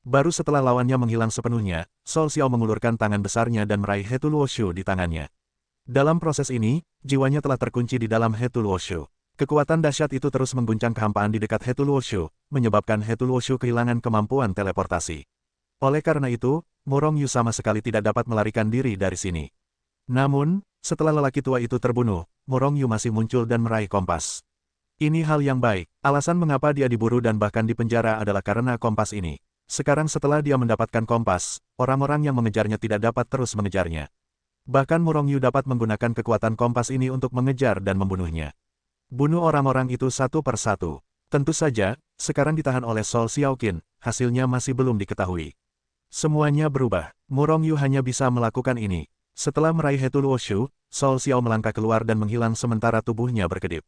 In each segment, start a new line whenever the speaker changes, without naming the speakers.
Baru setelah lawannya menghilang sepenuhnya, Sol Xiao mengulurkan tangan besarnya dan meraih He Tu Luo Shu di tangannya. Dalam proses ini, jiwanya telah terkunci di dalam He Tu Luo Shu. Kekuatan dahsyat itu terus mengguncang kehampaan di dekat He Tu Luo Shu, menyebabkan He Tu Luo Shu kehilangan kemampuan teleportasi. Oleh karena itu, Murong Yu sama sekali tidak dapat melarikan diri dari sini. Namun, setelah lelaki tua itu terbunuh, Murong Yu masih muncul dan meraih kompas. Ini hal yang baik. Alasan mengapa dia diburu dan bahkan dipenjara adalah karena kompas ini. Sekarang setelah dia mendapatkan kompas, orang-orang yang mengejarnya tidak dapat terus mengejarnya. Bahkan Murong Yu dapat menggunakan kekuatan kompas ini untuk mengejar dan membunuhnya. Bunuh orang-orang itu satu per satu. Tentu saja, sekarang ditahan oleh Sol Xiaoqin, hasilnya masih belum diketahui. Semuanya berubah. Murong Yu hanya bisa melakukan ini. Setelah meraih He Tu Luo Shu, Sol Xiao melangkah keluar dan menghilang sementara tubuhnya berkedip.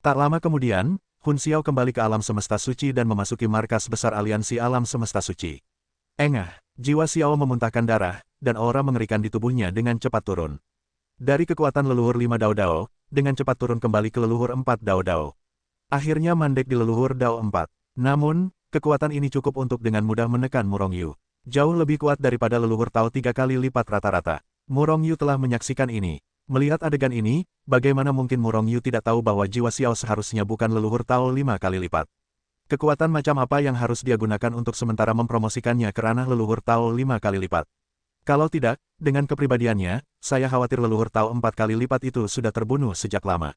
Tak lama kemudian, Hun Xiao kembali ke alam semesta suci dan memasuki markas besar aliansi alam semesta suci. Engah, jiwa Xiao memuntahkan darah, dan aura mengerikan di tubuhnya dengan cepat turun. Dari kekuatan leluhur 5 Dao Dao, dengan cepat turun kembali ke leluhur 4 Dao Dao. Akhirnya mandek di leluhur Dao 4. Namun, kekuatan ini cukup untuk dengan mudah menekan Murong Yu. Jauh lebih kuat daripada leluhur Tao 3 kali lipat rata-rata. Murong Yu telah menyaksikan ini. Melihat adegan ini, bagaimana mungkin Murong Yu tidak tahu bahwa jiwa Xiao seharusnya bukan leluhur Tao 5 kali lipat. Kekuatan macam apa yang harus dia gunakan untuk sementara mempromosikannya ke ranah leluhur Tao 5 kali lipat? Kalau tidak, dengan kepribadiannya, saya khawatir leluhur Tao 4 kali lipat itu sudah terbunuh sejak lama.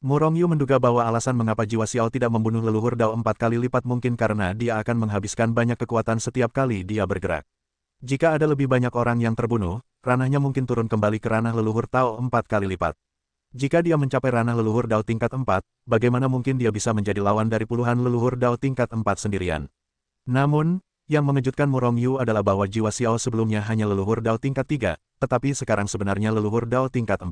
Murong Yu menduga bahwa alasan mengapa jiwa Xiao tidak membunuh leluhur Dao 4 kali lipat mungkin karena dia akan menghabiskan banyak kekuatan setiap kali dia bergerak. Jika ada lebih banyak orang yang terbunuh, ranahnya mungkin turun kembali ke ranah leluhur Tao 4 kali lipat. Jika dia mencapai ranah leluhur Dao tingkat 4, bagaimana mungkin dia bisa menjadi lawan dari puluhan leluhur Dao tingkat 4 sendirian? Namun, yang mengejutkan Murong Yu adalah bahwa jiwa Xiao sebelumnya hanya leluhur Dao tingkat 3, tetapi sekarang sebenarnya leluhur Dao tingkat 4.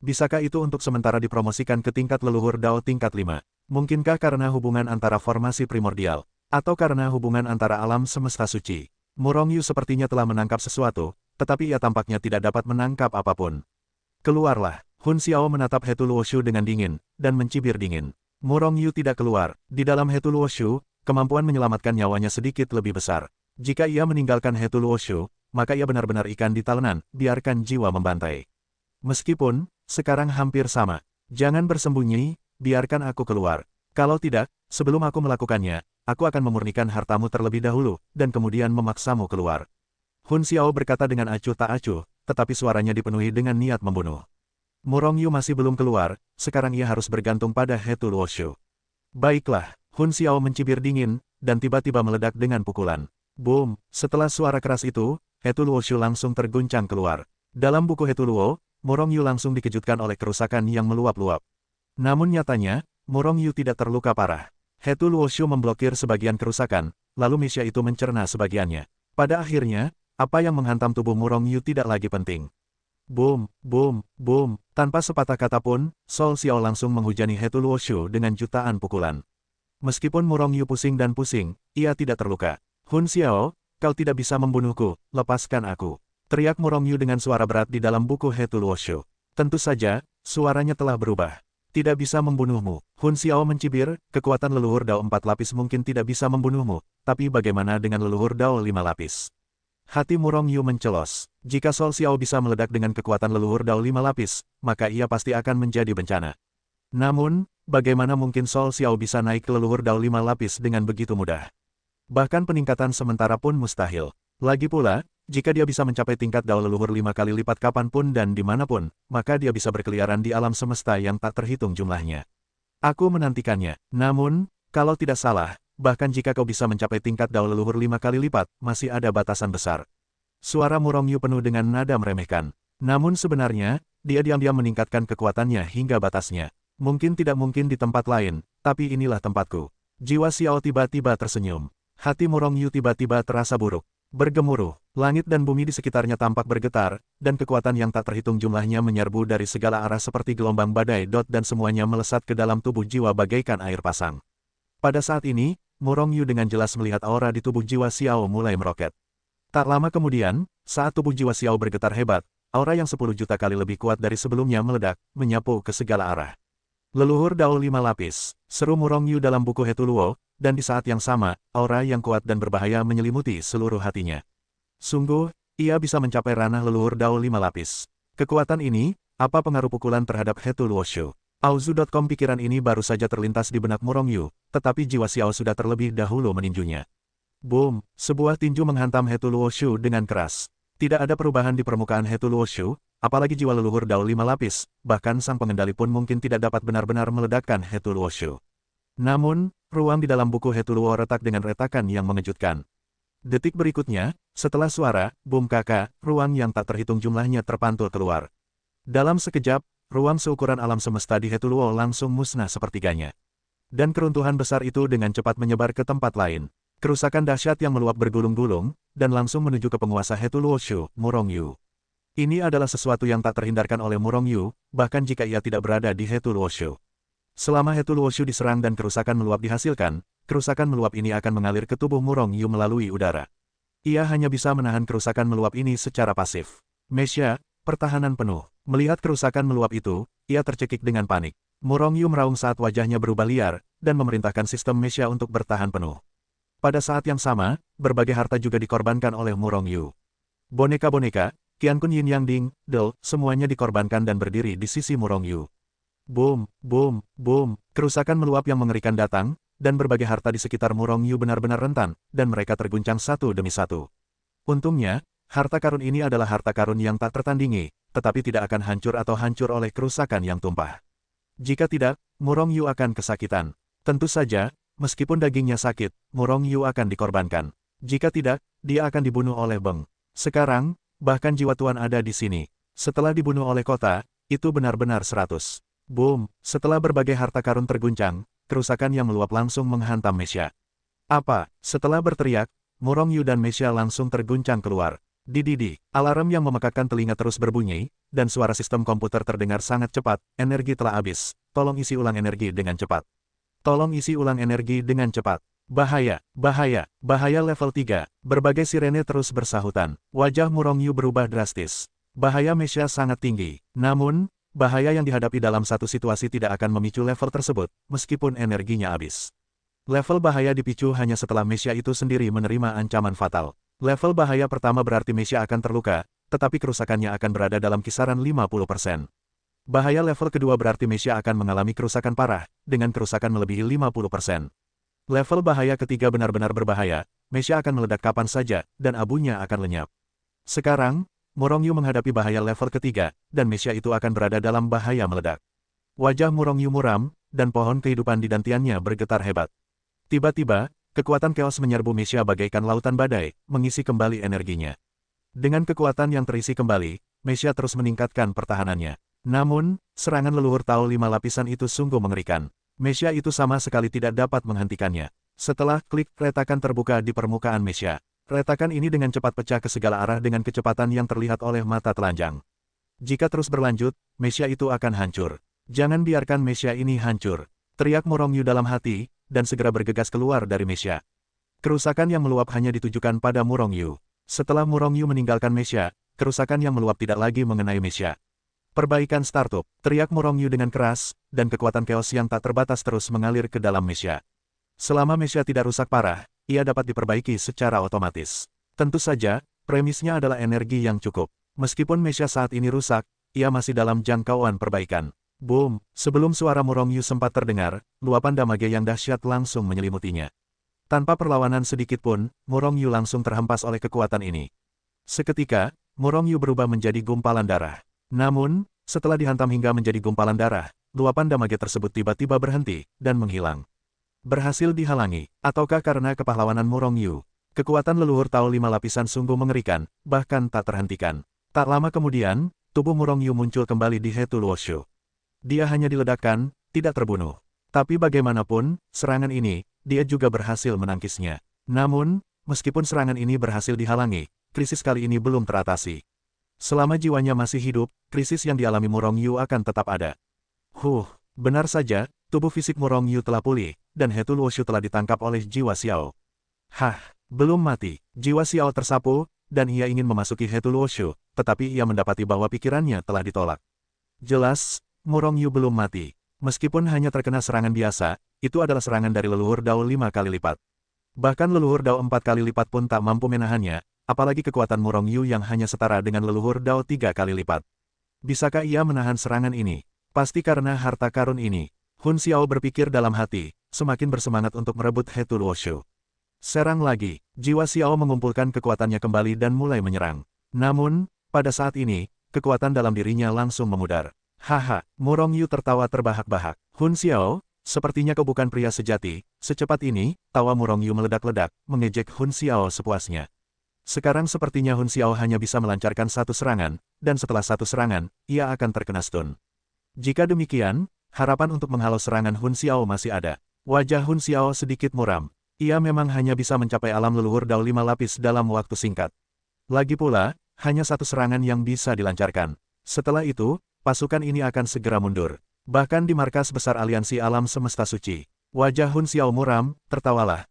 Bisakah itu untuk sementara dipromosikan ke tingkat leluhur Dao tingkat 5? Mungkinkah karena hubungan antara formasi primordial, atau karena hubungan antara alam semesta suci? Murong Yu sepertinya telah menangkap sesuatu, tetapi ia tampaknya tidak dapat menangkap apapun. Keluarlah. Hun Xiao menatap He Tu Luo Shu dengan dingin, dan mencibir dingin. Murong Yu tidak keluar. Di dalam He Tu Luo Shu, kemampuan menyelamatkan nyawanya sedikit lebih besar. Jika ia meninggalkan He Tu Luo Shu, maka ia benar-benar ikan di talenan, biarkan jiwa membantai. Meskipun, sekarang hampir sama. Jangan bersembunyi, biarkan aku keluar. Kalau tidak, sebelum aku melakukannya, aku akan memurnikan hartamu terlebih dahulu, dan kemudian memaksamu keluar. Hun Xiao berkata dengan acuh tak acuh, tetapi suaranya dipenuhi dengan niat membunuh. Murong Yu masih belum keluar, sekarang ia harus bergantung pada He Tu Luo Shu. Baiklah, Hun Xiao mencibir dingin, dan tiba-tiba meledak dengan pukulan. Boom! Setelah suara keras itu, He Tu Luo Shu langsung terguncang keluar. Dalam buku He Tu Luo, Murong Yu langsung dikejutkan oleh kerusakan yang meluap-luap. Namun nyatanya, Murong Yu tidak terluka parah. He Tu Luo Shu memblokir sebagian kerusakan, lalu Misha itu mencerna sebagiannya. Pada akhirnya, apa yang menghantam tubuh Murong Yu tidak lagi penting. Boom, boom, boom. Tanpa sepatah kata pun, Sol Xiao langsung menghujani He Tu Luo Shu dengan jutaan pukulan. Meskipun Murong Yu pusing dan pusing, ia tidak terluka. Hun Xiao, kau tidak bisa membunuhku, lepaskan aku. Teriak Murong Yu dengan suara berat di dalam buku He Tu Luo Shu. Tentu saja, suaranya telah berubah. Tidak bisa membunuhmu. Hun Xiao mencibir, kekuatan leluhur Dao 4 lapis mungkin tidak bisa membunuhmu, tapi bagaimana dengan leluhur Dao 5 lapis? Hati Murong Yu mencelos. Jika Sol Xiao bisa meledak dengan kekuatan leluhur Dao 5 lapis, maka ia pasti akan menjadi bencana. Namun, bagaimana mungkin Sol Xiao bisa naik ke leluhur Dao 5 lapis dengan begitu mudah? Bahkan peningkatan sementara pun mustahil. Lagi pula, jika dia bisa mencapai tingkat Dao leluhur 5 kali lipat kapanpun dan dimanapun, maka dia bisa berkeliaran di alam semesta yang tak terhitung jumlahnya. Aku menantikannya. Namun, kalau tidak salah, bahkan jika kau bisa mencapai tingkat Dao leluhur 5 kali lipat, masih ada batasan besar. Suara Murong Yu penuh dengan nada meremehkan. Namun sebenarnya, dia diam-diam meningkatkan kekuatannya hingga batasnya. Mungkin tidak mungkin di tempat lain, tapi inilah tempatku. Jiwa Xiao tiba-tiba tersenyum. Hati Murong Yu tiba-tiba terasa buruk. Bergemuruh, langit dan bumi di sekitarnya tampak bergetar, dan kekuatan yang tak terhitung jumlahnya menyerbu dari segala arah seperti gelombang badai dan semuanya melesat ke dalam tubuh jiwa bagaikan air pasang. Pada saat ini, Murong Yu dengan jelas melihat aura di tubuh jiwa Xiao mulai meroket. Tak lama kemudian, saat tubuh jiwa Xiao bergetar hebat, aura yang 10 juta kali lebih kuat dari sebelumnya meledak, menyapu ke segala arah. Leluhur Dao 5 lapis, seru Murong Yu dalam buku He Tu Luo, dan di saat yang sama, aura yang kuat dan berbahaya menyelimuti seluruh hatinya. Sungguh, ia bisa mencapai ranah leluhur Dao 5 lapis. Kekuatan ini, apa pengaruh pukulan terhadap Hetu Luoshu? Auzu.com. Pikiran ini baru saja terlintas di benak Murong Yu, tetapi jiwa Xiao sudah terlebih dahulu meninjunya. Boom! Sebuah tinju menghantam Hetu Luoshu dengan keras. Tidak ada perubahan di permukaan Hetu Luoshu, apalagi jiwa leluhur Dao 5 lapis, bahkan sang pengendali pun mungkin tidak dapat benar-benar meledakkan Hetu Luoshu. Namun, ruang di dalam buku Hetu Luo retak dengan retakan yang mengejutkan. Detik berikutnya, setelah suara, boom kakak, ruang yang tak terhitung jumlahnya terpantul keluar. Dalam sekejap, ruang seukuran alam semesta di Hetu Luo langsung musnah sepertiganya. Dan keruntuhan besar itu dengan cepat menyebar ke tempat lain. Kerusakan dahsyat yang meluap bergulung-gulung, dan langsung menuju ke penguasa Hetu Luoshu, Murong Yu. Ini adalah sesuatu yang tak terhindarkan oleh Murong Yu, bahkan jika ia tidak berada di Hetu Luoshu. Selama Hetu Luoshu diserang dan kerusakan meluap dihasilkan, kerusakan meluap ini akan mengalir ke tubuh Murong Yu melalui udara. Ia hanya bisa menahan kerusakan meluap ini secara pasif. Mesya, pertahanan penuh. Melihat kerusakan meluap itu, ia tercekik dengan panik. Murong Yu meraung saat wajahnya berubah liar, dan memerintahkan sistem Mesya untuk bertahan penuh. Pada saat yang sama, berbagai harta juga dikorbankan oleh Murong Yu. Boneka-boneka, Qiankun Yin Yang Ding, Del, semuanya dikorbankan dan berdiri di sisi Murong Yu. Boom, boom, boom, kerusakan meluap yang mengerikan datang, dan berbagai harta di sekitar Murong Yu benar-benar rentan, dan mereka terguncang satu demi satu. Untungnya, harta karun ini adalah harta karun yang tak tertandingi, tetapi tidak akan hancur atau hancur oleh kerusakan yang tumpah. Jika tidak, Murong Yu akan kesakitan. Tentu saja, meskipun dagingnya sakit, Murong Yu akan dikorbankan. Jika tidak, dia akan dibunuh oleh Beng. Sekarang, bahkan jiwa Tuan ada di sini. Setelah dibunuh oleh kota, itu benar-benar 100. Boom! Setelah berbagai harta karun terguncang, kerusakan yang meluap langsung menghantam Mesya. Apa? Setelah berteriak, Murong Yu dan Mesya langsung terguncang keluar. Dididi, alarm yang memekakkan telinga terus berbunyi, dan suara sistem komputer terdengar sangat cepat, energi telah habis, tolong isi ulang energi dengan cepat. Tolong isi ulang energi dengan cepat. Bahaya, bahaya, bahaya level 3, berbagai sirene terus bersahutan. Wajah Murong Yu berubah drastis. Bahaya Mesya sangat tinggi. Namun, bahaya yang dihadapi dalam satu situasi tidak akan memicu level tersebut, meskipun energinya habis. Level bahaya dipicu hanya setelah Mesya itu sendiri menerima ancaman fatal. Level bahaya pertama berarti Mesya akan terluka, tetapi kerusakannya akan berada dalam kisaran 50%. Bahaya level kedua berarti Mesya akan mengalami kerusakan parah, dengan kerusakan melebihi 50%. Level bahaya ketiga benar-benar berbahaya, Mesya akan meledak kapan saja, dan abunya akan lenyap. Sekarang, Murong Yu menghadapi bahaya level ketiga, dan Mesya itu akan berada dalam bahaya meledak. Wajah Murong Yu muram, dan pohon kehidupan di dantiannya bergetar hebat. Tiba-tiba, kekuatan keos menyerbu Mesya bagaikan lautan badai, mengisi kembali energinya. Dengan kekuatan yang terisi kembali, Mesya terus meningkatkan pertahanannya. Namun, serangan leluhur Tao 5 lapisan itu sungguh mengerikan. Mesya itu sama sekali tidak dapat menghentikannya. Setelah klik, retakan terbuka di permukaan Mesya. Retakan ini dengan cepat pecah ke segala arah dengan kecepatan yang terlihat oleh mata telanjang. Jika terus berlanjut, Mesya itu akan hancur. Jangan biarkan Mesya ini hancur. Teriak Murong Yu dalam hati, dan segera bergegas keluar dari Mesya. Kerusakan yang meluap hanya ditujukan pada Murong Yu. Setelah Murong Yu meninggalkan Mesya, kerusakan yang meluap tidak lagi mengenai Mesya. Perbaikan startup, teriak Murong Yu dengan keras, dan kekuatan keos yang tak terbatas terus mengalir ke dalam Mesya. Selama Mesya tidak rusak parah, ia dapat diperbaiki secara otomatis. Tentu saja, premisnya adalah energi yang cukup. Meskipun Mesya saat ini rusak, ia masih dalam jangkauan perbaikan. Boom! Sebelum suara Murong Yu sempat terdengar, luapan damage yang dahsyat langsung menyelimutinya. Tanpa perlawanan sedikit pun, Murong Yu langsung terhempas oleh kekuatan ini. Seketika, Murong Yu berubah menjadi gumpalan darah. Namun, setelah dihantam hingga menjadi gumpalan darah, luapan damage tersebut tiba-tiba berhenti, dan menghilang. Berhasil dihalangi, ataukah karena kepahlawanan Murong Yu? Kekuatan leluhur Tao 5 lapisan sungguh mengerikan, bahkan tak terhentikan. Tak lama kemudian, tubuh Murong Yu muncul kembali di Hetu Luoshu. Dia hanya diledakkan, tidak terbunuh. Tapi bagaimanapun, serangan ini, dia juga berhasil menangkisnya. Namun, meskipun serangan ini berhasil dihalangi, krisis kali ini belum teratasi. Selama jiwanya masih hidup, krisis yang dialami Murong Yu akan tetap ada. Benar saja, tubuh fisik Murong Yu telah pulih, dan Hetu Luoshu telah ditangkap oleh jiwa Xiao. Belum mati. Jiwa Xiao tersapu, dan ia ingin memasuki Hetu Luoshu, tetapi ia mendapati bahwa pikirannya telah ditolak. Jelas, Murong Yu belum mati. Meskipun hanya terkena serangan biasa, itu adalah serangan dari leluhur Dao 5 kali lipat. Bahkan leluhur Dao 4 kali lipat pun tak mampu menahannya, apalagi kekuatan Murong Yu yang hanya setara dengan leluhur Dao 3 kali lipat. Bisakah ia menahan serangan ini? Pasti karena harta karun ini. Hun Xiao berpikir dalam hati, semakin bersemangat untuk merebut He Tu Luo Shu. Serang lagi, jiwa Xiao mengumpulkan kekuatannya kembali dan mulai menyerang. Namun, pada saat ini, kekuatan dalam dirinya langsung memudar. Haha, Murong Yu tertawa terbahak-bahak. Hun Xiao, sepertinya kau bukan pria sejati. Secepat ini, tawa Murong Yu meledak-ledak, mengejek Hun Xiao sepuasnya. Sekarang sepertinya Hun Xiao hanya bisa melancarkan satu serangan, dan setelah satu serangan, ia akan terkena stun. Jika demikian, harapan untuk menghalau serangan Hun Xiao masih ada. Wajah Hun Xiao sedikit muram. Ia memang hanya bisa mencapai alam leluhur Dao 5 lapis dalam waktu singkat. Lagi pula, hanya satu serangan yang bisa dilancarkan. Setelah itu, pasukan ini akan segera mundur. Bahkan di markas besar aliansi alam semesta suci. Wajah Hun Xiao muram, tertawalah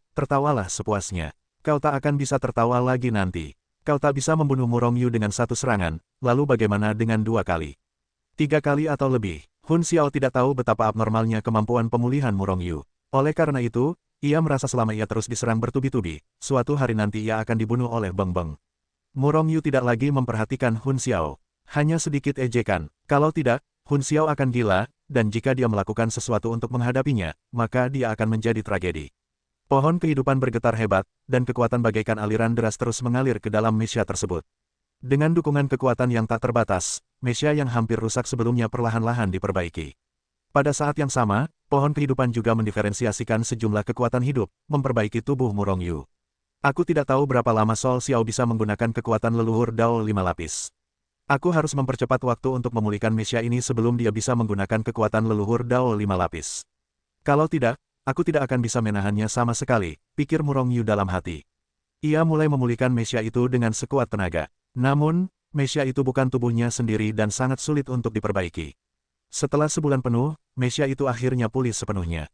sepuasnya. Kau tak akan bisa tertawa lagi nanti. Kau tak bisa membunuh Murong Yu dengan satu serangan, lalu bagaimana dengan 2 kali? 3 kali atau lebih? Hun Xiao tidak tahu betapa abnormalnya kemampuan pemulihan Murong Yu. Oleh karena itu, ia merasa selama ia terus diserang bertubi-tubi, suatu hari nanti ia akan dibunuh oleh Beng Beng. Murong Yu tidak lagi memperhatikan Hun Xiao. Hanya sedikit ejekan. Kalau tidak, Hun Xiao akan gila, dan jika dia melakukan sesuatu untuk menghadapinya, maka dia akan menjadi tragedi. Pohon kehidupan bergetar hebat, dan kekuatan bagaikan aliran deras terus mengalir ke dalam Mesya tersebut. Dengan dukungan kekuatan yang tak terbatas, Mesya yang hampir rusak sebelumnya perlahan-lahan diperbaiki. Pada saat yang sama, pohon kehidupan juga mendiferensiasikan sejumlah kekuatan hidup, memperbaiki tubuh Murong Yu. Aku tidak tahu berapa lama Sol Xiao bisa menggunakan kekuatan leluhur Dao 5 lapis. Aku harus mempercepat waktu untuk memulihkan Mesya ini sebelum dia bisa menggunakan kekuatan leluhur Dao 5 lapis. Kalau tidak, aku tidak akan bisa menahannya sama sekali, pikir Murong Yu dalam hati. Ia mulai memulihkan Mesya itu dengan sekuat tenaga. Namun, Mesya itu bukan tubuhnya sendiri dan sangat sulit untuk diperbaiki. Setelah sebulan penuh, Mesya itu akhirnya pulih sepenuhnya.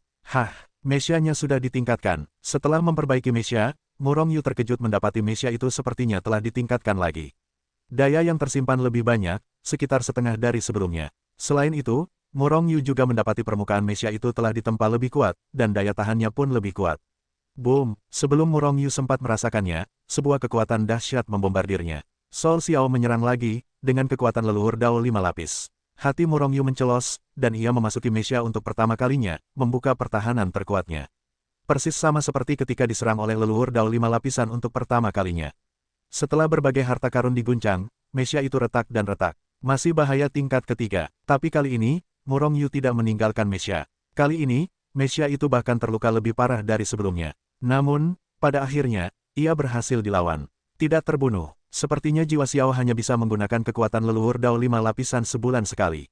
Mesyanya sudah ditingkatkan. Setelah memperbaiki Mesya, Murong Yu terkejut mendapati Mesya itu sepertinya telah ditingkatkan lagi. Daya yang tersimpan lebih banyak, sekitar setengah dari sebelumnya. Selain itu, Murong Yu juga mendapati permukaan Mesya itu telah ditempa lebih kuat, dan daya tahannya pun lebih kuat. Boom! Sebelum Murong Yu sempat merasakannya, sebuah kekuatan dahsyat membombardirnya. Sol Xiao menyerang lagi, dengan kekuatan leluhur Dao 5 lapis. Hati Murong Yu mencelos, dan ia memasuki Mesya untuk pertama kalinya, membuka pertahanan terkuatnya. Persis sama seperti ketika diserang oleh leluhur Dao 5 lapisan untuk pertama kalinya. Setelah berbagai harta karun diguncang, Mesya itu retak dan retak. Masih bahaya tingkat ketiga, tapi kali ini, Murong Yu tidak meninggalkan Mesya. Kali ini, Mesya itu bahkan terluka lebih parah dari sebelumnya. Namun, pada akhirnya, ia berhasil dilawan. Tidak terbunuh. Sepertinya jiwa Xiao hanya bisa menggunakan kekuatan leluhur Dao 5 lapisan sebulan sekali.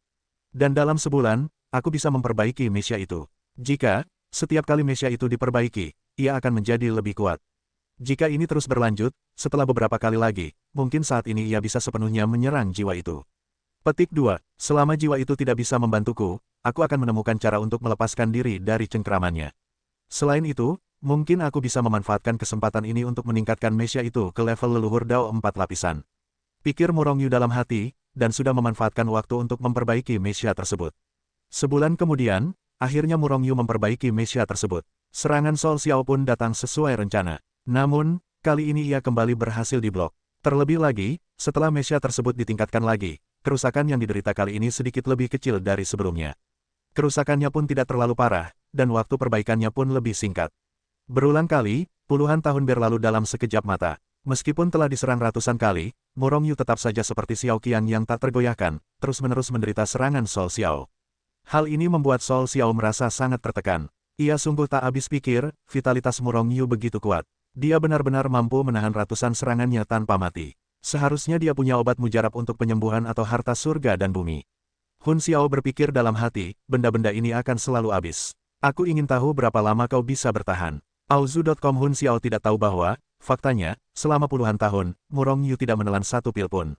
Dan dalam sebulan, aku bisa memperbaiki Mesya itu. Jika, setiap kali Mesya itu diperbaiki, ia akan menjadi lebih kuat. Jika ini terus berlanjut, setelah beberapa kali lagi, mungkin saat ini ia bisa sepenuhnya menyerang jiwa itu. Petik 2. Selama jiwa itu tidak bisa membantuku, aku akan menemukan cara untuk melepaskan diri dari cengkeramannya. Selain itu, mungkin aku bisa memanfaatkan kesempatan ini untuk meningkatkan Mesya itu ke level leluhur Dao 4 lapisan. Pikir Murong Yu dalam hati, dan sudah memanfaatkan waktu untuk memperbaiki Mesya tersebut. Sebulan kemudian, akhirnya Murong Yu memperbaiki Mesya tersebut. Serangan Sol Xiao pun datang sesuai rencana. Namun, kali ini ia kembali berhasil diblok. Terlebih lagi, setelah Mesya tersebut ditingkatkan lagi, kerusakan yang diderita kali ini sedikit lebih kecil dari sebelumnya. Kerusakannya pun tidak terlalu parah, dan waktu perbaikannya pun lebih singkat. Berulang kali, puluhan tahun berlalu dalam sekejap mata. Meskipun telah diserang ratusan kali, Murong Yu tetap saja seperti Xiao Qian yang tak tergoyahkan, terus-menerus menderita serangan Sol Xiao. Hal ini membuat Sol Xiao merasa sangat tertekan. Ia sungguh tak habis pikir, vitalitas Murong Yu begitu kuat. Dia benar-benar mampu menahan ratusan serangannya tanpa mati. Seharusnya dia punya obat mujarab untuk penyembuhan atau harta surga dan bumi. Hun Xiao berpikir dalam hati, benda-benda ini akan selalu habis. Aku ingin tahu berapa lama kau bisa bertahan. Auzu.com Hun Xiao tidak tahu bahwa, faktanya, selama puluhan tahun, Murong Yu tidak menelan satu pil pun.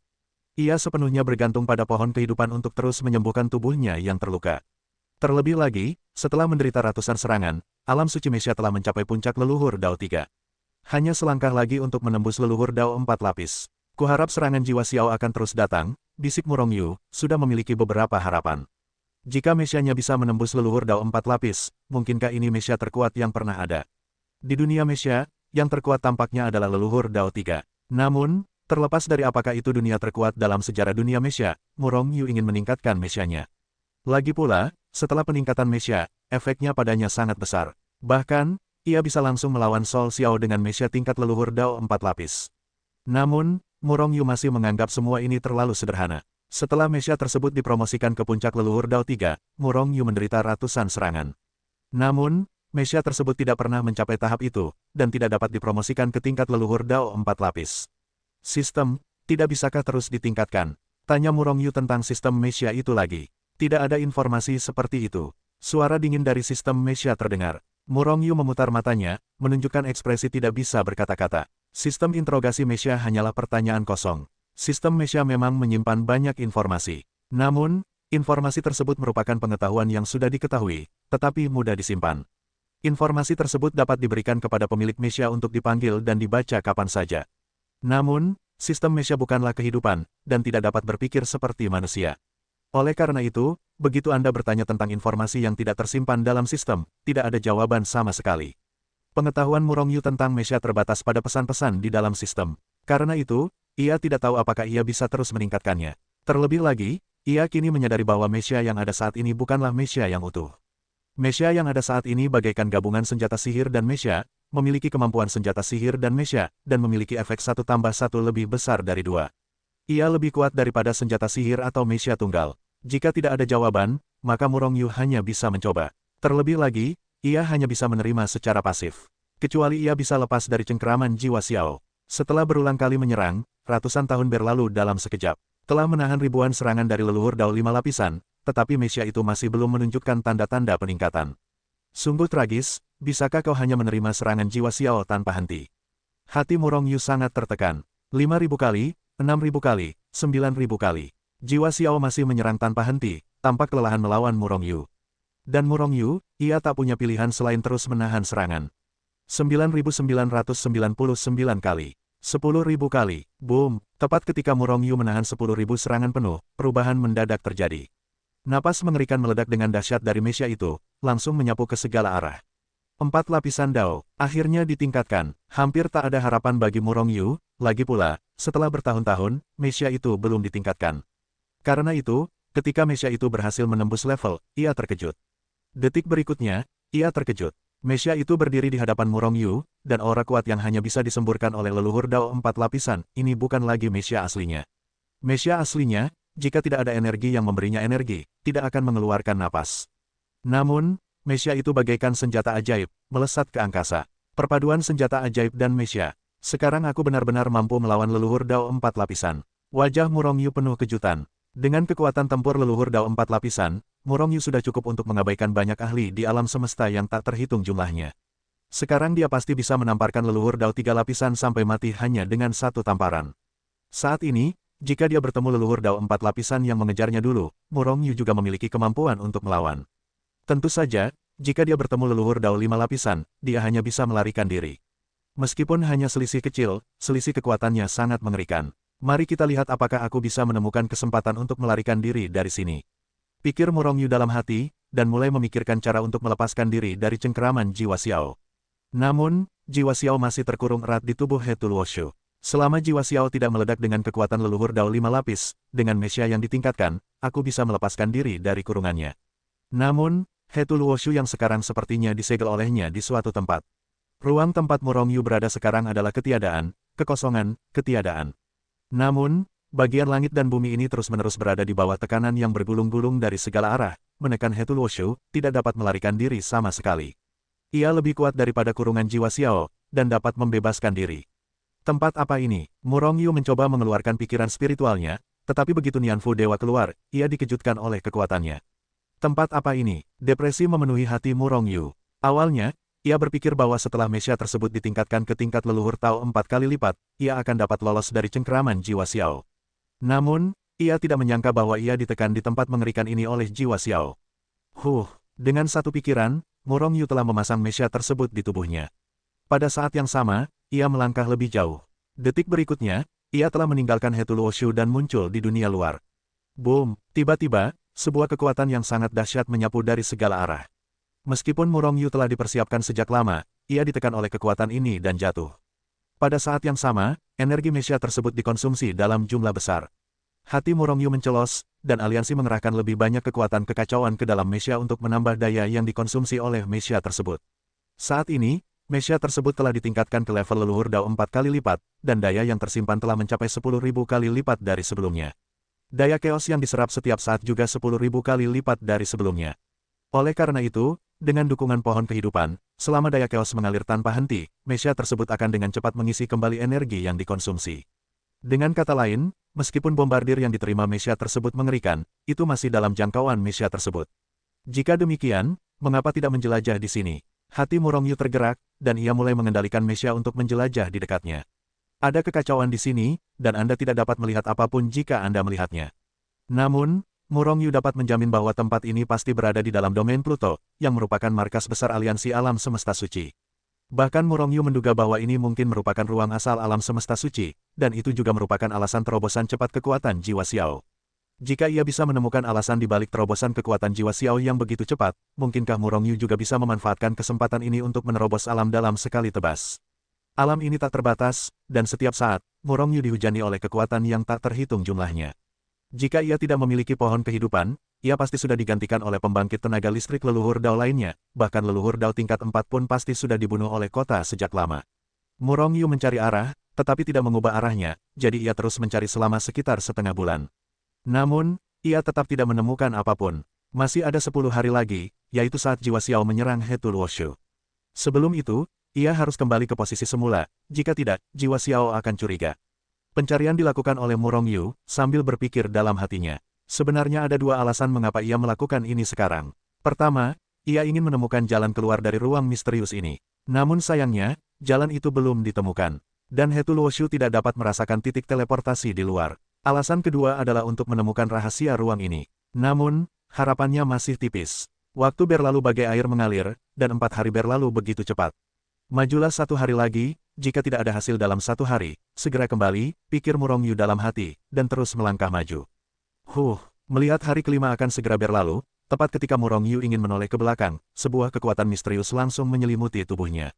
Ia sepenuhnya bergantung pada pohon kehidupan untuk terus menyembuhkan tubuhnya yang terluka. Terlebih lagi, setelah menderita ratusan serangan, alam suci Mesya telah mencapai puncak leluhur Dao 3. Hanya selangkah lagi untuk menembus leluhur Dao 4 lapis. Kuharap serangan jiwa Xiao akan terus datang, bisik Murong Yu, sudah memiliki beberapa harapan. Jika Mesianya bisa menembus leluhur Dao 4 lapis, mungkinkah ini Mesia terkuat yang pernah ada? Di dunia Mesia, yang terkuat tampaknya adalah leluhur Dao 3. Namun, terlepas dari apakah itu dunia terkuat dalam sejarah dunia Mesia, Murong Yu ingin meningkatkan Mesianya. Lagi pula, setelah peningkatan Mesia, efeknya padanya sangat besar. Bahkan, ia bisa langsung melawan Sol Xiao dengan Mesia tingkat leluhur Dao 4 lapis. Namun, Murong Yu masih menganggap semua ini terlalu sederhana. Setelah Mesia tersebut dipromosikan ke puncak leluhur Dao 3, Murong Yu menderita ratusan serangan. Namun, Mesia tersebut tidak pernah mencapai tahap itu, dan tidak dapat dipromosikan ke tingkat leluhur Dao 4 lapis. Sistem, tidak bisakah terus ditingkatkan? Tanya Murong Yu tentang sistem Mesia itu lagi. Tidak ada informasi seperti itu. Suara dingin dari sistem Mesia terdengar. Murong Yu memutar matanya, menunjukkan ekspresi tidak bisa berkata-kata. Sistem interogasi Mesia hanyalah pertanyaan kosong. Sistem Mesia memang menyimpan banyak informasi. Namun, informasi tersebut merupakan pengetahuan yang sudah diketahui, tetapi mudah disimpan. Informasi tersebut dapat diberikan kepada pemilik Mesia untuk dipanggil dan dibaca kapan saja. Namun, sistem Mesia bukanlah kehidupan, dan tidak dapat berpikir seperti manusia. Oleh karena itu, begitu Anda bertanya tentang informasi yang tidak tersimpan dalam sistem, tidak ada jawaban sama sekali. Pengetahuan Murong Yu tentang Mesia terbatas pada pesan-pesan di dalam sistem. Karena itu, ia tidak tahu apakah ia bisa terus meningkatkannya. Terlebih lagi, ia kini menyadari bahwa Mesia yang ada saat ini bukanlah Mesia yang utuh. Mesia yang ada saat ini bagaikan gabungan senjata sihir dan Mesia, memiliki kemampuan senjata sihir dan Mesia, dan memiliki efek 1+1 lebih besar dari 2. Ia lebih kuat daripada senjata sihir atau Mesia tunggal. Jika tidak ada jawaban, maka Murong Yu hanya bisa mencoba. Terlebih lagi, ia hanya bisa menerima secara pasif. Kecuali ia bisa lepas dari cengkeraman jiwa Xiao. Setelah berulang kali menyerang, ratusan tahun berlalu dalam sekejap. Telah menahan ribuan serangan dari leluhur Dao 5 lapisan, tetapi Mesia itu masih belum menunjukkan tanda-tanda peningkatan. Sungguh tragis, bisakah kau hanya menerima serangan jiwa Xiao tanpa henti? Hati Murong Yu sangat tertekan. 5.000 kali, 6.000 kali, 9.000 kali. Jiwa Xiao masih menyerang tanpa henti, tampak kelelahan melawan Murong Yu. Dan Murong Yu, ia tak punya pilihan selain terus menahan serangan. 9.999 kali. 10.000 kali. Boom! Tepat ketika Murong Yu menahan 10.000 serangan penuh, perubahan mendadak terjadi. Napas mengerikan meledak dengan dahsyat dari Mesia itu, langsung menyapu ke segala arah. 4 lapisan Dao, akhirnya ditingkatkan. Hampir tak ada harapan bagi Murong Yu, lagi pula, setelah bertahun-tahun, Mesia itu belum ditingkatkan. Karena itu, ketika Mesia itu berhasil menembus level, ia terkejut. Detik berikutnya, ia terkejut. Mesia itu berdiri di hadapan Murong Yu, dan aura kuat yang hanya bisa disemburkan oleh leluhur Dao 4 lapisan, ini bukan lagi Mesia aslinya. Mesia aslinya, jika tidak ada energi yang memberinya energi, tidak akan mengeluarkan napas. Namun, Mesia itu bagaikan senjata ajaib, melesat ke angkasa. Perpaduan senjata ajaib dan Mesia. Sekarang aku benar-benar mampu melawan leluhur Dao 4 lapisan. Wajah Murong Yu penuh kejutan. Dengan kekuatan tempur leluhur Dao 4 lapisan, Murong Yu sudah cukup untuk mengabaikan banyak ahli di alam semesta yang tak terhitung jumlahnya. Sekarang dia pasti bisa menamparkan leluhur Dao 3 lapisan sampai mati hanya dengan satu tamparan. Saat ini, jika dia bertemu leluhur Dao 4 lapisan yang mengejarnya dulu, Murong Yu juga memiliki kemampuan untuk melawan. Tentu saja, jika dia bertemu leluhur Dao 5 lapisan, dia hanya bisa melarikan diri. Meskipun hanya selisih kecil, selisih kekuatannya sangat mengerikan. Mari kita lihat apakah aku bisa menemukan kesempatan untuk melarikan diri dari sini. Pikir Murong Yu dalam hati, dan mulai memikirkan cara untuk melepaskan diri dari cengkeraman jiwa Xiao. Namun, jiwa Xiao masih terkurung erat di tubuh He Tuluoshu. Selama jiwa Xiao tidak meledak dengan kekuatan leluhur Dao 5 lapis, dengan Mesia yang ditingkatkan, aku bisa melepaskan diri dari kurungannya. Namun, He Tuluoshu yang sekarang sepertinya disegel olehnya di suatu tempat. Ruang tempat Murong Yu berada sekarang adalah ketiadaan, kekosongan, ketiadaan. Namun, bagian langit dan bumi ini terus-menerus berada di bawah tekanan yang bergulung-gulung dari segala arah, menekan He Tuluoshu, tidak dapat melarikan diri sama sekali. Ia lebih kuat daripada kurungan jiwa Xiao, dan dapat membebaskan diri. Tempat apa ini? Murong Yu mencoba mengeluarkan pikiran spiritualnya, tetapi begitu Nianfu Dewa keluar, ia dikejutkan oleh kekuatannya. Tempat apa ini? Depresi memenuhi hati Murong Yu. Awalnya, ia berpikir bahwa setelah Mesia tersebut ditingkatkan ke tingkat leluhur Tao 4 kali lipat, ia akan dapat lolos dari cengkeraman jiwa Xiao. Namun, ia tidak menyangka bahwa ia ditekan di tempat mengerikan ini oleh jiwa Xiao. Dengan satu pikiran, Murong Yu telah memasang Mesia tersebut di tubuhnya. Pada saat yang sama, ia melangkah lebih jauh. Detik berikutnya, ia telah meninggalkan He Tuluoshu dan muncul di dunia luar. Boom! Tiba-tiba, sebuah kekuatan yang sangat dahsyat menyapu dari segala arah. Meskipun Murong Yu telah dipersiapkan sejak lama, ia ditekan oleh kekuatan ini dan jatuh. Pada saat yang sama, energi Mesya tersebut dikonsumsi dalam jumlah besar. Hati Murong Yu mencelos, dan aliansi mengerahkan lebih banyak kekuatan kekacauan ke dalam Mesya untuk menambah daya yang dikonsumsi oleh Mesya tersebut. Saat ini, Mesya tersebut telah ditingkatkan ke level leluhur Dao 4 kali lipat, dan daya yang tersimpan telah mencapai 10.000 kali lipat dari sebelumnya. Daya Chaos yang diserap setiap saat juga 10.000 kali lipat dari sebelumnya. Oleh karena itu, dengan dukungan pohon kehidupan, selama daya Chaos mengalir tanpa henti, Mesya tersebut akan dengan cepat mengisi kembali energi yang dikonsumsi. Dengan kata lain, meskipun bombardir yang diterima Mesya tersebut mengerikan, itu masih dalam jangkauan Mesya tersebut. Jika demikian, mengapa tidak menjelajah di sini? Hati Murong Yu tergerak, dan ia mulai mengendalikan Mesya untuk menjelajah di dekatnya. Ada kekacauan di sini, dan Anda tidak dapat melihat apapun jika Anda melihatnya. Namun, Murong Yu dapat menjamin bahwa tempat ini pasti berada di dalam domain Pluto, yang merupakan markas besar aliansi alam semesta suci. Bahkan Murong Yu menduga bahwa ini mungkin merupakan ruang asal alam semesta suci, dan itu juga merupakan alasan terobosan cepat kekuatan jiwa Xiao. Jika ia bisa menemukan alasan di balik terobosan kekuatan jiwa Xiao yang begitu cepat, mungkinkah Murong Yu juga bisa memanfaatkan kesempatan ini untuk menerobos alam dalam sekali tebas. Alam ini tak terbatas, dan setiap saat, Murong Yu dihujani oleh kekuatan yang tak terhitung jumlahnya. Jika ia tidak memiliki pohon kehidupan, ia pasti sudah digantikan oleh pembangkit tenaga listrik leluhur Dao lainnya, bahkan leluhur Dao tingkat 4 pun pasti sudah dibunuh oleh kota sejak lama. Murong Yu mencari arah, tetapi tidak mengubah arahnya, jadi ia terus mencari selama sekitar setengah bulan. Namun, ia tetap tidak menemukan apapun. Masih ada 10 hari lagi, yaitu saat jiwa Xiao menyerang Hetu Luoshu. Sebelum itu, ia harus kembali ke posisi semula, jika tidak, jiwa Xiao akan curiga. Pencarian dilakukan oleh Murong Yu, sambil berpikir dalam hatinya. Sebenarnya ada dua alasan mengapa ia melakukan ini sekarang. Pertama, ia ingin menemukan jalan keluar dari ruang misterius ini. Namun sayangnya, jalan itu belum ditemukan. Dan Hetu Luoshu tidak dapat merasakan titik teleportasi di luar. Alasan kedua adalah untuk menemukan rahasia ruang ini. Namun, harapannya masih tipis. Waktu berlalu bagai air mengalir, dan 4 hari berlalu begitu cepat. Majulah 1 hari lagi, jika tidak ada hasil dalam 1 hari, segera kembali, pikir Murong Yu dalam hati, dan terus melangkah maju. Melihat hari kelima akan segera berlalu, tepat ketika Murong Yu ingin menoleh ke belakang, sebuah kekuatan misterius langsung menyelimuti tubuhnya.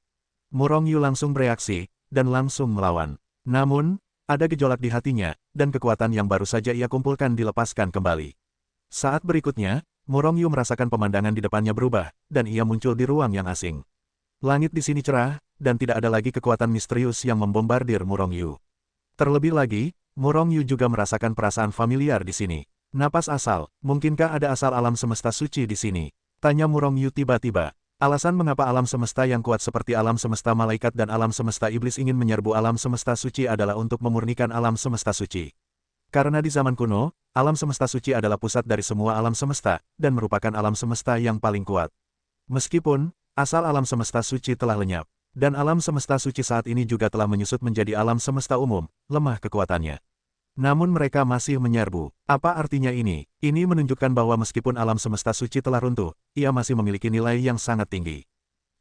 Murong Yu langsung bereaksi, dan langsung melawan. Namun, ada gejolak di hatinya, dan kekuatan yang baru saja ia kumpulkan dilepaskan kembali. Saat berikutnya, Murong Yu merasakan pemandangan di depannya berubah, dan ia muncul di ruang yang asing. Langit di sini cerah, dan tidak ada lagi kekuatan misterius yang membombardir Murong Yu. Terlebih lagi, Murong Yu juga merasakan perasaan familiar di sini. Napas asal, mungkinkah ada asal alam semesta suci di sini? Tanya Murong Yu tiba-tiba. Alasan mengapa alam semesta yang kuat seperti alam semesta malaikat dan alam semesta iblis ingin menyerbu alam semesta suci adalah untuk memurnikan alam semesta suci. Karena di zaman kuno, alam semesta suci adalah pusat dari semua alam semesta, dan merupakan alam semesta yang paling kuat. Meskipun, asal alam semesta suci telah lenyap, dan alam semesta suci saat ini juga telah menyusut menjadi alam semesta umum, lemah kekuatannya. Namun mereka masih menyerbu. Apa artinya ini? Ini menunjukkan bahwa meskipun alam semesta suci telah runtuh, ia masih memiliki nilai yang sangat tinggi.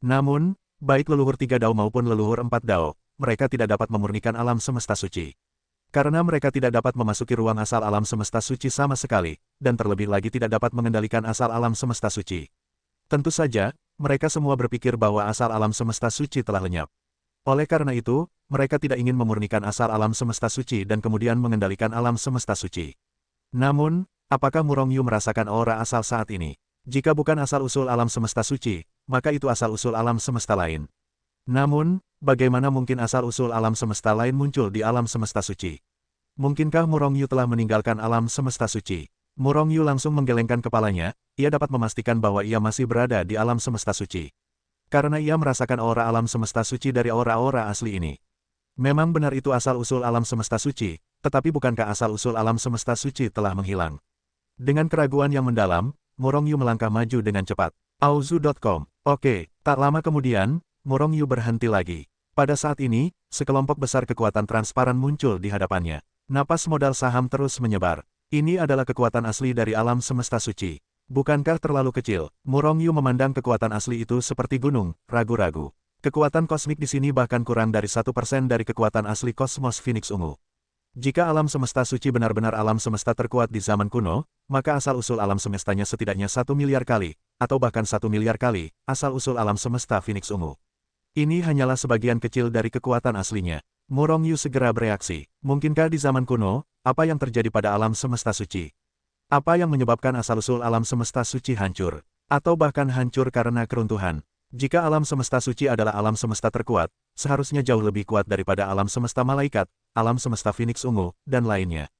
Namun, baik leluhur 3 Dao maupun leluhur 4 Dao, mereka tidak dapat memurnikan alam semesta suci. Karena mereka tidak dapat memasuki ruang asal alam semesta suci sama sekali, dan terlebih lagi tidak dapat mengendalikan asal alam semesta suci. Tentu saja, mereka semua berpikir bahwa asal alam semesta suci telah lenyap. Oleh karena itu, mereka tidak ingin memurnikan asal alam semesta suci dan kemudian mengendalikan alam semesta suci. Namun, apakah Murong Yu merasakan aura asal saat ini? Jika bukan asal-usul alam semesta suci, maka itu asal-usul alam semesta lain. Namun, bagaimana mungkin asal-usul alam semesta lain muncul di alam semesta suci? Mungkinkah Murong Yu telah meninggalkan alam semesta suci? Murong Yu langsung menggelengkan kepalanya, ia dapat memastikan bahwa ia masih berada di alam semesta suci. Karena ia merasakan aura alam semesta suci dari aura-aura asli ini. Memang benar itu asal-usul alam semesta suci, tetapi bukankah asal-usul alam semesta suci telah menghilang? Dengan keraguan yang mendalam, Murong Yu melangkah maju dengan cepat. Auzu.com. Oke, tak lama kemudian, Murong Yu berhenti lagi. Pada saat ini, sekelompok besar kekuatan transparan muncul di hadapannya. Napas modal saham terus menyebar. Ini adalah kekuatan asli dari alam semesta suci. Bukankah terlalu kecil? Murong Yu memandang kekuatan asli itu seperti gunung, ragu-ragu. Kekuatan kosmik di sini bahkan kurang dari 1% dari kekuatan asli kosmos Phoenix Ungu. Jika alam semesta suci benar-benar alam semesta terkuat di zaman kuno, maka asal-usul alam semestanya setidaknya 1 miliar kali, atau bahkan 1 miliar kali, asal-usul alam semesta Phoenix ungu. Ini hanyalah sebagian kecil dari kekuatan aslinya. Murong Yu segera bereaksi. Mungkinkah di zaman kuno, apa yang terjadi pada alam semesta suci? Apa yang menyebabkan asal-usul alam semesta suci hancur? Atau bahkan hancur karena keruntuhan? Jika alam semesta suci adalah alam semesta terkuat, seharusnya jauh lebih kuat daripada alam semesta malaikat, alam semesta Phoenix ungu, dan lainnya.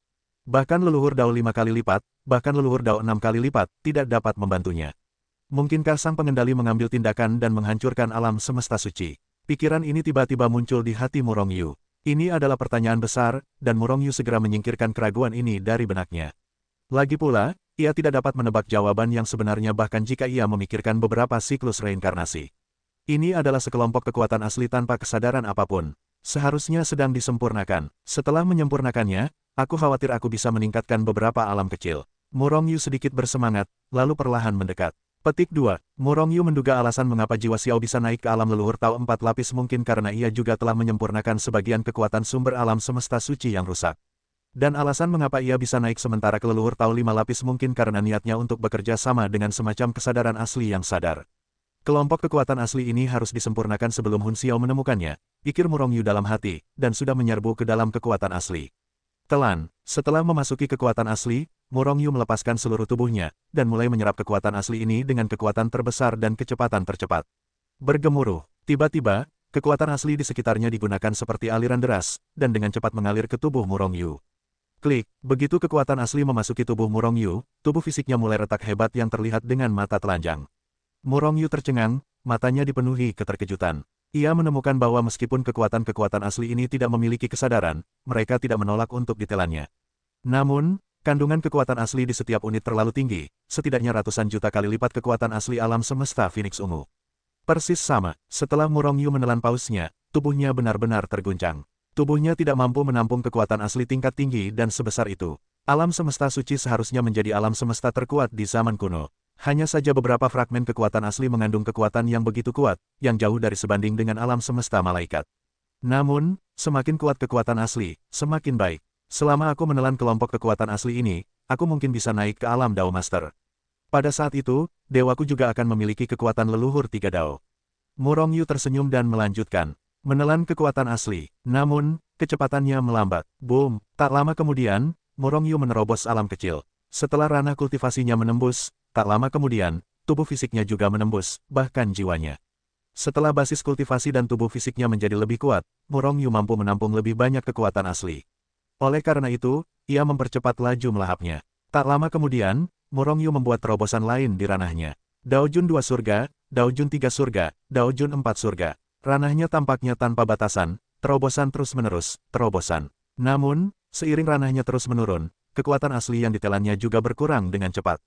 Bahkan leluhur Dao 5 kali lipat, bahkan leluhur Dao 6 kali lipat, tidak dapat membantunya. Mungkinkah sang pengendali mengambil tindakan dan menghancurkan alam semesta suci? Pikiran ini tiba-tiba muncul di hati Murong Yu. Ini adalah pertanyaan besar, dan Murong Yu segera menyingkirkan keraguan ini dari benaknya. Lagi pula, ia tidak dapat menebak jawaban yang sebenarnya bahkan jika ia memikirkan beberapa siklus reinkarnasi. Ini adalah sekelompok kekuatan asli tanpa kesadaran apapun. Seharusnya sedang disempurnakan. Setelah menyempurnakannya, aku khawatir aku bisa meningkatkan beberapa alam kecil. Murong Yu sedikit bersemangat, lalu perlahan mendekat. Petik 2. Murong Yu menduga alasan mengapa jiwa Xiao bisa naik ke alam leluhur Tao 4 lapis mungkin karena ia juga telah menyempurnakan sebagian kekuatan sumber alam semesta suci yang rusak. Dan alasan mengapa ia bisa naik sementara ke leluhur Tao 5 lapis mungkin karena niatnya untuk bekerja sama dengan semacam kesadaran asli yang sadar. Kelompok kekuatan asli ini harus disempurnakan sebelum Hun Xiao menemukannya, pikir Murong Yu dalam hati, dan sudah menyerbu ke dalam kekuatan asli. Telan, setelah memasuki kekuatan asli, Murong Yu melepaskan seluruh tubuhnya, dan mulai menyerap kekuatan asli ini dengan kekuatan terbesar dan kecepatan tercepat. Bergemuruh, tiba-tiba, kekuatan asli di sekitarnya digunakan seperti aliran deras, dan dengan cepat mengalir ke tubuh Murong Yu. Klik, begitu kekuatan asli memasuki tubuh Murong Yu, tubuh fisiknya mulai retak hebat yang terlihat dengan mata telanjang. Murong Yu tercengang, matanya dipenuhi keterkejutan. Ia menemukan bahwa meskipun kekuatan-kekuatan asli ini tidak memiliki kesadaran, mereka tidak menolak untuk ditelannya. Namun, kandungan kekuatan asli di setiap unit terlalu tinggi, setidaknya ratusan juta kali lipat kekuatan asli alam semesta Phoenix ungu. Persis sama, setelah Murong Yu menelan pausnya, tubuhnya benar-benar terguncang. Tubuhnya tidak mampu menampung kekuatan asli tingkat tinggi dan sebesar itu. Alam semesta suci seharusnya menjadi alam semesta terkuat di zaman kuno. Hanya saja beberapa fragmen kekuatan asli mengandung kekuatan yang begitu kuat, yang jauh dari sebanding dengan alam semesta malaikat. Namun, semakin kuat kekuatan asli, semakin baik. Selama aku menelan kelompok kekuatan asli ini, aku mungkin bisa naik ke alam Dao Master. Pada saat itu, dewaku juga akan memiliki kekuatan leluhur 3 Dao. Murong Yu tersenyum dan melanjutkan. Menelan kekuatan asli, namun, kecepatannya melambat. Boom! Tak lama kemudian, Murong Yu menerobos alam kecil. Setelah ranah kultivasinya menembus, tak lama kemudian, tubuh fisiknya juga menembus, bahkan jiwanya. Setelah basis kultivasi dan tubuh fisiknya menjadi lebih kuat, Murong Yu mampu menampung lebih banyak kekuatan asli. Oleh karena itu, ia mempercepat laju melahapnya. Tak lama kemudian, Murong Yu membuat terobosan lain di ranahnya. Dao Jun 2 surga, Dao Jun 3 surga, Dao Jun 4 surga. Ranahnya tampaknya tanpa batasan, terobosan terus-menerus, terobosan. Namun, seiring ranahnya terus menurun, kekuatan asli yang ditelannya juga berkurang dengan cepat.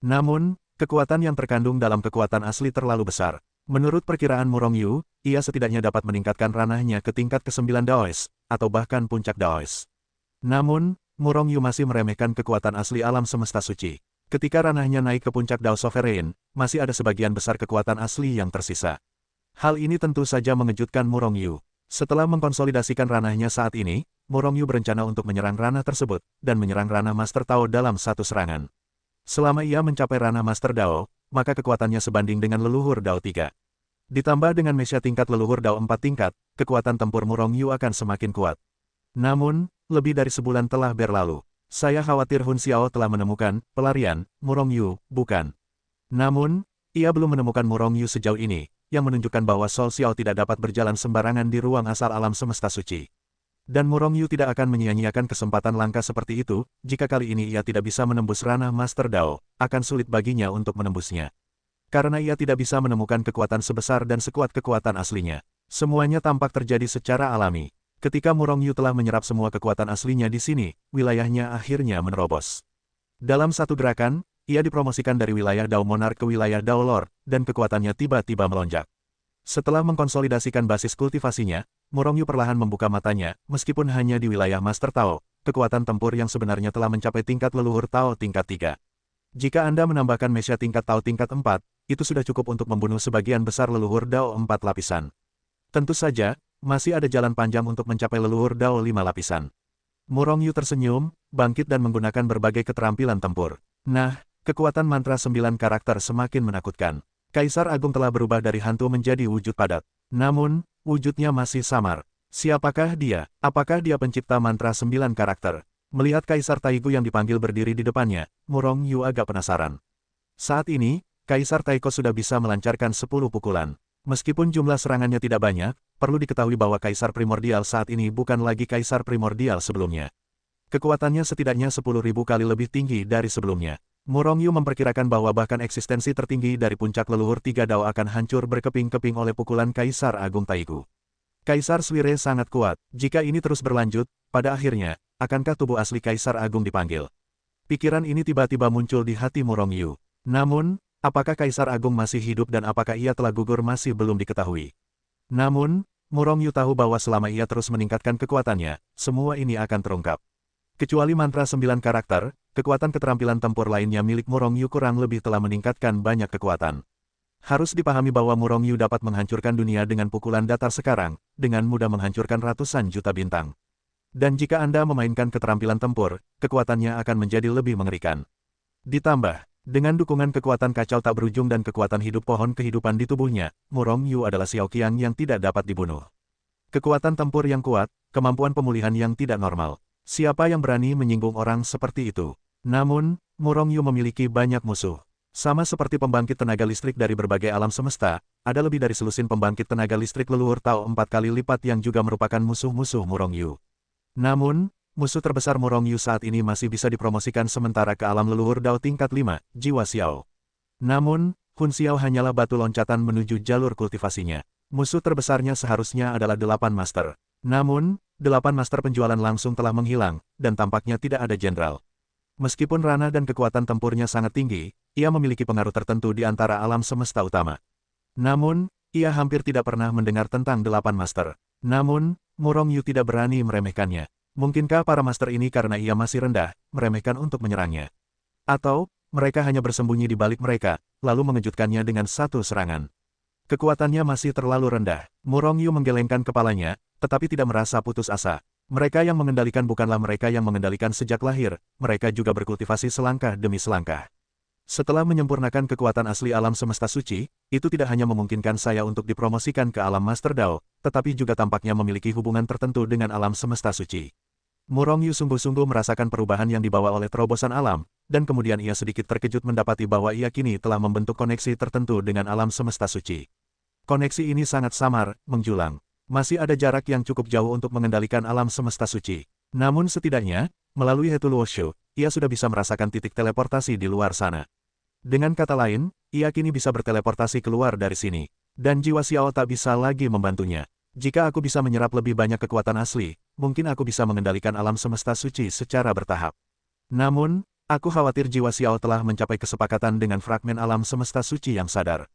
Namun, kekuatan yang terkandung dalam kekuatan asli terlalu besar. Menurut perkiraan Murong Yu, ia setidaknya dapat meningkatkan ranahnya ke tingkat ke-9 Daois, atau bahkan puncak Daois. Namun, Murong Yu masih meremehkan kekuatan asli alam semesta suci. Ketika ranahnya naik ke puncak Dao Sovereign, masih ada sebagian besar kekuatan asli yang tersisa. Hal ini tentu saja mengejutkan Murong Yu. Setelah mengkonsolidasikan ranahnya saat ini, Murong Yu berencana untuk menyerang ranah tersebut, dan menyerang ranah Master Tao dalam satu serangan. Selama ia mencapai ranah Master Dao, maka kekuatannya sebanding dengan leluhur Dao 3. Ditambah dengan Mesya tingkat leluhur Dao 4 tingkat, kekuatan tempur Murong Yu akan semakin kuat. Namun, lebih dari sebulan telah berlalu. Saya khawatir Hun Xiao telah menemukan pelarian Murong Yu, bukan? Namun, ia belum menemukan Murong Yu sejauh ini, yang menunjukkan bahwa Sol Xiao tidak dapat berjalan sembarangan di ruang asal alam semesta suci. Dan Murong Yu tidak akan menyia-nyiakan kesempatan langka seperti itu, jika kali ini ia tidak bisa menembus ranah Master Dao, akan sulit baginya untuk menembusnya. Karena ia tidak bisa menemukan kekuatan sebesar dan sekuat kekuatan aslinya. Semuanya tampak terjadi secara alami. Ketika Murong Yu telah menyerap semua kekuatan aslinya di sini, wilayahnya akhirnya menerobos. Dalam satu gerakan, ia dipromosikan dari wilayah Dao Monarch ke wilayah Dao Lord, dan kekuatannya tiba-tiba melonjak. Setelah mengkonsolidasikan basis kultivasinya, Murong Yu perlahan membuka matanya, meskipun hanya di wilayah Master Tao, kekuatan tempur yang sebenarnya telah mencapai tingkat leluhur Tao tingkat 3. Jika Anda menambahkan Mesya tingkat Tao tingkat 4, itu sudah cukup untuk membunuh sebagian besar leluhur Dao 4 lapisan. Tentu saja, masih ada jalan panjang untuk mencapai leluhur Dao 5 lapisan. Murong Yu tersenyum, bangkit dan menggunakan berbagai keterampilan tempur. Nah, kekuatan mantra 9 karakter semakin menakutkan. Kaisar Agung telah berubah dari hantu menjadi wujud padat. Namun, wujudnya masih samar. Siapakah dia? Apakah dia pencipta mantra 9 karakter? Melihat Kaisar Taigu yang dipanggil berdiri di depannya, Murong Yu agak penasaran. Saat ini, Kaisar Taiko sudah bisa melancarkan 10 pukulan. Meskipun jumlah serangannya tidak banyak, perlu diketahui bahwa Kaisar Primordial saat ini bukan lagi Kaisar Primordial sebelumnya. Kekuatannya setidaknya 10.000 kali lebih tinggi dari sebelumnya. Murong Yu memperkirakan bahwa bahkan eksistensi tertinggi dari puncak leluhur tiga Dao akan hancur berkeping-keping oleh pukulan Kaisar Agung Taigu. Kaisar Suire sangat kuat. Jika ini terus berlanjut, pada akhirnya, akankah tubuh asli Kaisar Agung dipanggil? Pikiran ini tiba-tiba muncul di hati Murong Yu. Namun, apakah Kaisar Agung masih hidup dan apakah ia telah gugur masih belum diketahui. Namun, Murong Yu tahu bahwa selama ia terus meningkatkan kekuatannya, semua ini akan terungkap. Kecuali mantra 9 karakter, kekuatan keterampilan tempur lainnya milik Murong Yu kurang lebih telah meningkatkan banyak kekuatan. Harus dipahami bahwa Murong Yu dapat menghancurkan dunia dengan pukulan datar sekarang, dengan mudah menghancurkan ratusan juta bintang. Dan jika Anda memainkan keterampilan tempur, kekuatannya akan menjadi lebih mengerikan. Ditambah, dengan dukungan kekuatan kacau tak berujung dan kekuatan hidup pohon kehidupan di tubuhnya, Murong Yu adalah Xiaoqiang yang tidak dapat dibunuh. Kekuatan tempur yang kuat, kemampuan pemulihan yang tidak normal. Siapa yang berani menyinggung orang seperti itu? Namun, Murong Yu memiliki banyak musuh. Sama seperti pembangkit tenaga listrik dari berbagai alam semesta, ada lebih dari selusin pembangkit tenaga listrik leluhur Tao 4 kali lipat yang juga merupakan musuh-musuh Murong Yu. Namun, musuh terbesar Murong Yu saat ini masih bisa dipromosikan sementara ke alam leluhur Dao tingkat 5, Jiwa Xiao. Namun, Hun Xiao hanyalah batu loncatan menuju jalur kultivasinya. Musuh terbesarnya seharusnya adalah 8 master. Namun, 8 master penjualan langsung telah menghilang, dan tampaknya tidak ada jenderal. Meskipun ranah dan kekuatan tempurnya sangat tinggi, ia memiliki pengaruh tertentu di antara alam semesta utama. Namun, ia hampir tidak pernah mendengar tentang 8 master. Namun, Murong Yu tidak berani meremehkannya. Mungkinkah para master ini karena ia masih rendah, meremehkan untuk menyerangnya? Atau, mereka hanya bersembunyi di balik mereka, lalu mengejutkannya dengan satu serangan? Kekuatannya masih terlalu rendah. Murong Yu menggelengkan kepalanya, tetapi tidak merasa putus asa. Mereka yang mengendalikan bukanlah mereka yang mengendalikan sejak lahir, mereka juga berkultivasi selangkah demi selangkah. Setelah menyempurnakan kekuatan asli alam semesta suci, itu tidak hanya memungkinkan saya untuk dipromosikan ke alam Master Dao, tetapi juga tampaknya memiliki hubungan tertentu dengan alam semesta suci. Murong Yu sungguh-sungguh merasakan perubahan yang dibawa oleh terobosan alam, dan kemudian ia sedikit terkejut mendapati bahwa ia kini telah membentuk koneksi tertentu dengan alam semesta suci. Koneksi ini sangat samar, menjulang. Masih ada jarak yang cukup jauh untuk mengendalikan alam semesta suci. Namun setidaknya, melalui Hetuluoshu, ia sudah bisa merasakan titik teleportasi di luar sana. Dengan kata lain, ia kini bisa berteleportasi keluar dari sini. Dan jiwa Xiao tak bisa lagi membantunya. Jika aku bisa menyerap lebih banyak kekuatan asli, mungkin aku bisa mengendalikan alam semesta suci secara bertahap. Namun, aku khawatir jiwa Xiao telah mencapai kesepakatan dengan fragmen alam semesta suci yang sadar.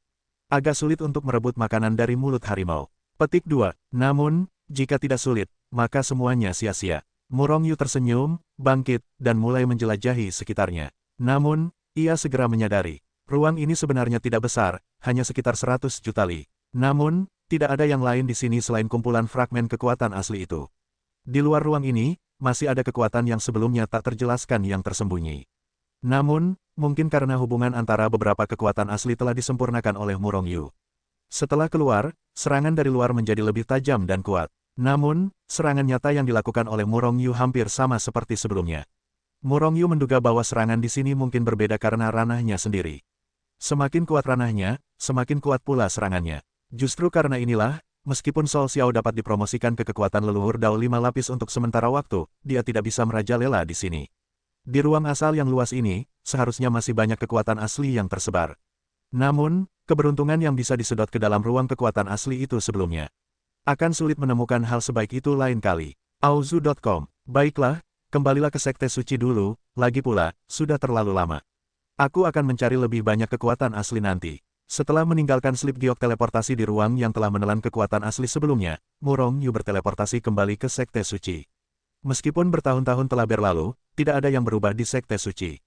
Agak sulit untuk merebut makanan dari mulut harimau. Petik 2. Namun, jika tidak sulit, maka semuanya sia-sia. Murong Yu tersenyum, bangkit, dan mulai menjelajahi sekitarnya. Namun, ia segera menyadari, ruang ini sebenarnya tidak besar, hanya sekitar 100 juta li. Namun, tidak ada yang lain di sini selain kumpulan fragmen kekuatan asli itu. Di luar ruang ini, masih ada kekuatan yang sebelumnya tak terjelaskan yang tersembunyi. Namun, mungkin karena hubungan antara beberapa kekuatan asli telah disempurnakan oleh Murong Yu. Setelah keluar, serangan dari luar menjadi lebih tajam dan kuat. Namun, serangan nyata yang dilakukan oleh Murong Yu hampir sama seperti sebelumnya. Murong Yu menduga bahwa serangan di sini mungkin berbeda karena ranahnya sendiri. Semakin kuat ranahnya, semakin kuat pula serangannya. Justru karena inilah, meskipun Sol Xiao dapat dipromosikan ke kekuatan leluhur Dao 5 lapis untuk sementara waktu, dia tidak bisa merajalela di sini. Di ruang asal yang luas ini, seharusnya masih banyak kekuatan asli yang tersebar. Namun, keberuntungan yang bisa disedot ke dalam ruang kekuatan asli itu sebelumnya. Akan sulit menemukan hal sebaik itu lain kali. Auzu.com. Baiklah, kembalilah ke Sekte Suci dulu, lagi pula, sudah terlalu lama. Aku akan mencari lebih banyak kekuatan asli nanti. Setelah meninggalkan slip giok teleportasi di ruang yang telah menelan kekuatan asli sebelumnya, Murong Yu berteleportasi kembali ke Sekte Suci. Meskipun bertahun-tahun telah berlalu, tidak ada yang berubah di Sekte Suci.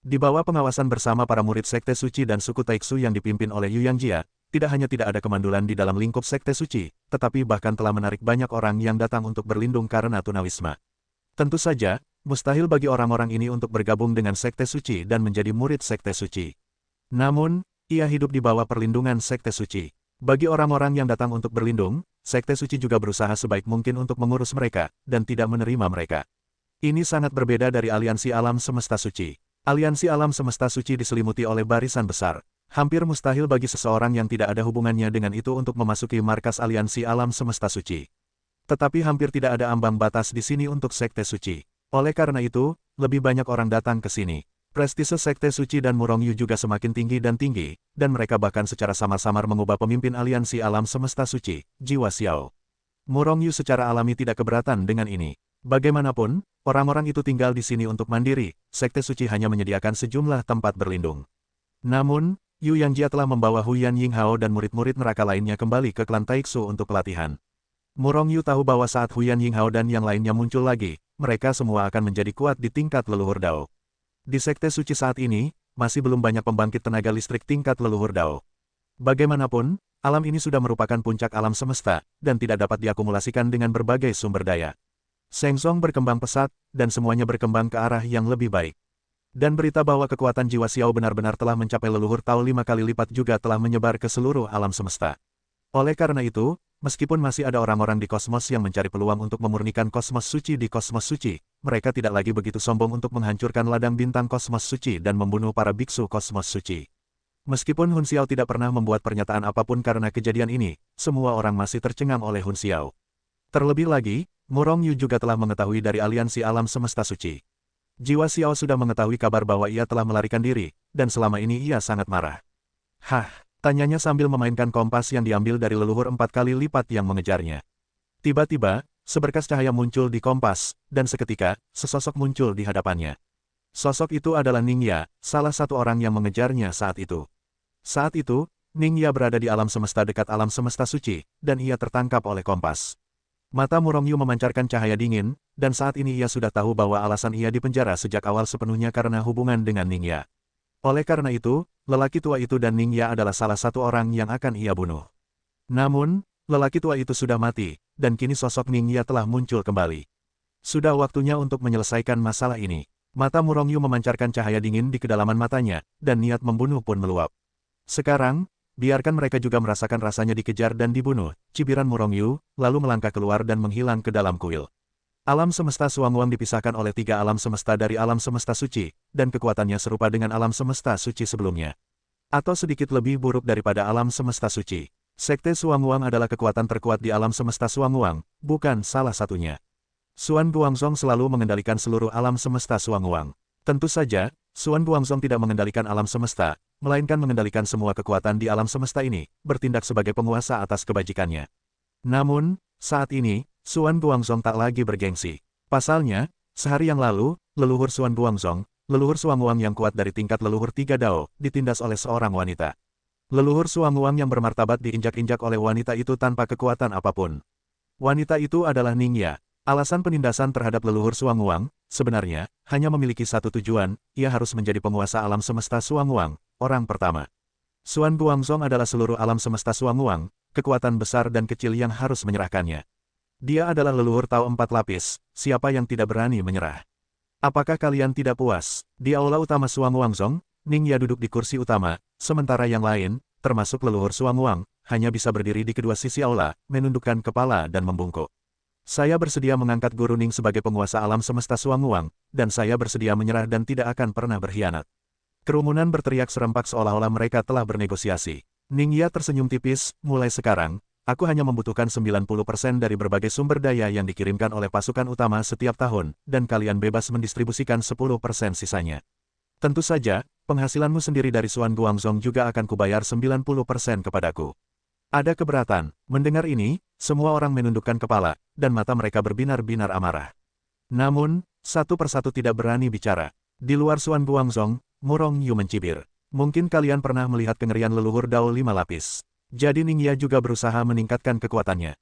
Di bawah pengawasan bersama para murid Sekte Suci dan suku Taiksu yang dipimpin oleh Yu Yangjia, tidak hanya tidak ada kemandulan di dalam lingkup Sekte Suci, tetapi bahkan telah menarik banyak orang yang datang untuk berlindung karena tunawisma. Tentu saja, mustahil bagi orang-orang ini untuk bergabung dengan Sekte Suci dan menjadi murid Sekte Suci. Namun, ia hidup di bawah perlindungan Sekte Suci. Bagi orang-orang yang datang untuk berlindung, Sekte Suci juga berusaha sebaik mungkin untuk mengurus mereka, dan tidak menerima mereka. Ini sangat berbeda dari aliansi alam semesta suci. Aliansi alam semesta suci diselimuti oleh barisan besar. Hampir mustahil bagi seseorang yang tidak ada hubungannya dengan itu untuk memasuki markas aliansi alam semesta suci. Tetapi hampir tidak ada ambang batas di sini untuk Sekte Suci. Oleh karena itu, lebih banyak orang datang ke sini. Prestise Sekte Suci dan Murongyu juga semakin tinggi, dan mereka bahkan secara samar-samar mengubah pemimpin aliansi alam semesta suci, Jiwa Xiao. Murongyu secara alami tidak keberatan dengan ini. Bagaimanapun, orang-orang itu tinggal di sini untuk mandiri, Sekte Suci hanya menyediakan sejumlah tempat berlindung. Namun, Yu Yangjia telah membawa Huyan Yinghao dan murid-murid neraka lainnya kembali ke klan Taixu untuk pelatihan. Murongyu tahu bahwa saat Huyan Yinghao dan yang lainnya muncul lagi, mereka semua akan menjadi kuat di tingkat leluhur Dao. Di Sekte Suci saat ini, masih belum banyak pembangkit tenaga listrik tingkat leluhur Dao. Bagaimanapun, alam ini sudah merupakan puncak alam semesta, dan tidak dapat diakumulasikan dengan berbagai sumber daya. Sheng Song berkembang pesat, dan semuanya berkembang ke arah yang lebih baik. Dan berita bahwa kekuatan Jiwa Xiao benar-benar telah mencapai leluhur Tao 5 kali lipat juga telah menyebar ke seluruh alam semesta. Oleh karena itu, meskipun masih ada orang-orang di kosmos yang mencari peluang untuk memurnikan kosmos suci di kosmos suci, mereka tidak lagi begitu sombong untuk menghancurkan ladang bintang kosmos suci dan membunuh para biksu kosmos suci. Meskipun Hun Xiao tidak pernah membuat pernyataan apapun karena kejadian ini, semua orang masih tercengang oleh Hun Xiao. Terlebih lagi, Murongyu juga telah mengetahui dari aliansi alam semesta suci. Jiwa Xiao sudah mengetahui kabar bahwa ia telah melarikan diri, dan selama ini ia sangat marah. Hah? Tanyanya sambil memainkan kompas yang diambil dari leluhur 4 kali lipat yang mengejarnya. Tiba-tiba, seberkas cahaya muncul di kompas, dan seketika, sesosok muncul di hadapannya. Sosok itu adalah Ningya, salah satu orang yang mengejarnya saat itu. Saat itu, Ningya berada di alam semesta dekat alam semesta suci, dan ia tertangkap oleh kompas. Mata Murongyu memancarkan cahaya dingin, dan saat ini ia sudah tahu bahwa alasan ia dipenjara sejak awal sepenuhnya karena hubungan dengan Ningya. Oleh karena itu, lelaki tua itu dan Ningya adalah salah satu orang yang akan ia bunuh. Namun, lelaki tua itu sudah mati, dan kini sosok Ningya telah muncul kembali. Sudah waktunya untuk menyelesaikan masalah ini. Mata Murongyu memancarkan cahaya dingin di kedalaman matanya, dan niat membunuh pun meluap. Sekarang, biarkan mereka juga merasakan rasanya dikejar dan dibunuh, cibiran Murongyu, lalu melangkah keluar dan menghilang ke dalam kuil. Alam semesta Suanguang dipisahkan oleh 3 alam semesta dari alam semesta suci, dan kekuatannya serupa dengan alam semesta suci sebelumnya. Atau sedikit lebih buruk daripada alam semesta suci. Sekte Suanguang adalah kekuatan terkuat di alam semesta Suanguang, bukan salah satunya. Suan Guangzong selalu mengendalikan seluruh alam semesta Suanguang. Tentu saja, Suan Guangzong tidak mengendalikan alam semesta, melainkan mengendalikan semua kekuatan di alam semesta ini, bertindak sebagai penguasa atas kebajikannya. Namun, saat ini, Suan Guangzong tak lagi bergengsi. Pasalnya, sehari yang lalu, leluhur Suan Guangzong, leluhur Suanguang yang kuat dari tingkat leluhur 3 Dao, ditindas oleh seorang wanita. Leluhur Suanguang yang bermartabat diinjak-injak oleh wanita itu tanpa kekuatan apapun. Wanita itu adalah Ningya. Alasan penindasan terhadap leluhur Suanguang, sebenarnya, hanya memiliki satu tujuan, ia harus menjadi penguasa alam semesta Suanguang, orang pertama. Suan Guangzong adalah seluruh alam semesta Suanguang, kekuatan besar dan kecil yang harus menyerahkannya. Dia adalah leluhur Tao 4 lapis, siapa yang tidak berani menyerah? Apakah kalian tidak puas? Di aula utama Suanguangzong, Ningya duduk di kursi utama, sementara yang lain, termasuk leluhur Suanguang, hanya bisa berdiri di kedua sisi aula, menundukkan kepala dan membungkuk. Saya bersedia mengangkat Guru Ning sebagai penguasa alam semesta Suanguang, dan saya bersedia menyerah dan tidak akan pernah berkhianat. Kerumunan berteriak serempak seolah-olah mereka telah bernegosiasi. Ningya tersenyum tipis, mulai sekarang, aku hanya membutuhkan 90% dari berbagai sumber daya yang dikirimkan oleh pasukan utama setiap tahun, dan kalian bebas mendistribusikan 10% sisanya. Tentu saja, penghasilanmu sendiri dari Suan Guangzong juga akan kubayar 90% kepadaku. Ada keberatan. Mendengar ini, semua orang menundukkan kepala, dan mata mereka berbinar-binar amarah. Namun, satu persatu tidak berani bicara. Di luar Suan Guangzong, Murongyu mencibir. Mungkin kalian pernah melihat kengerian leluhur Dao 5 lapis. Jadi Ningya juga berusaha meningkatkan kekuatannya.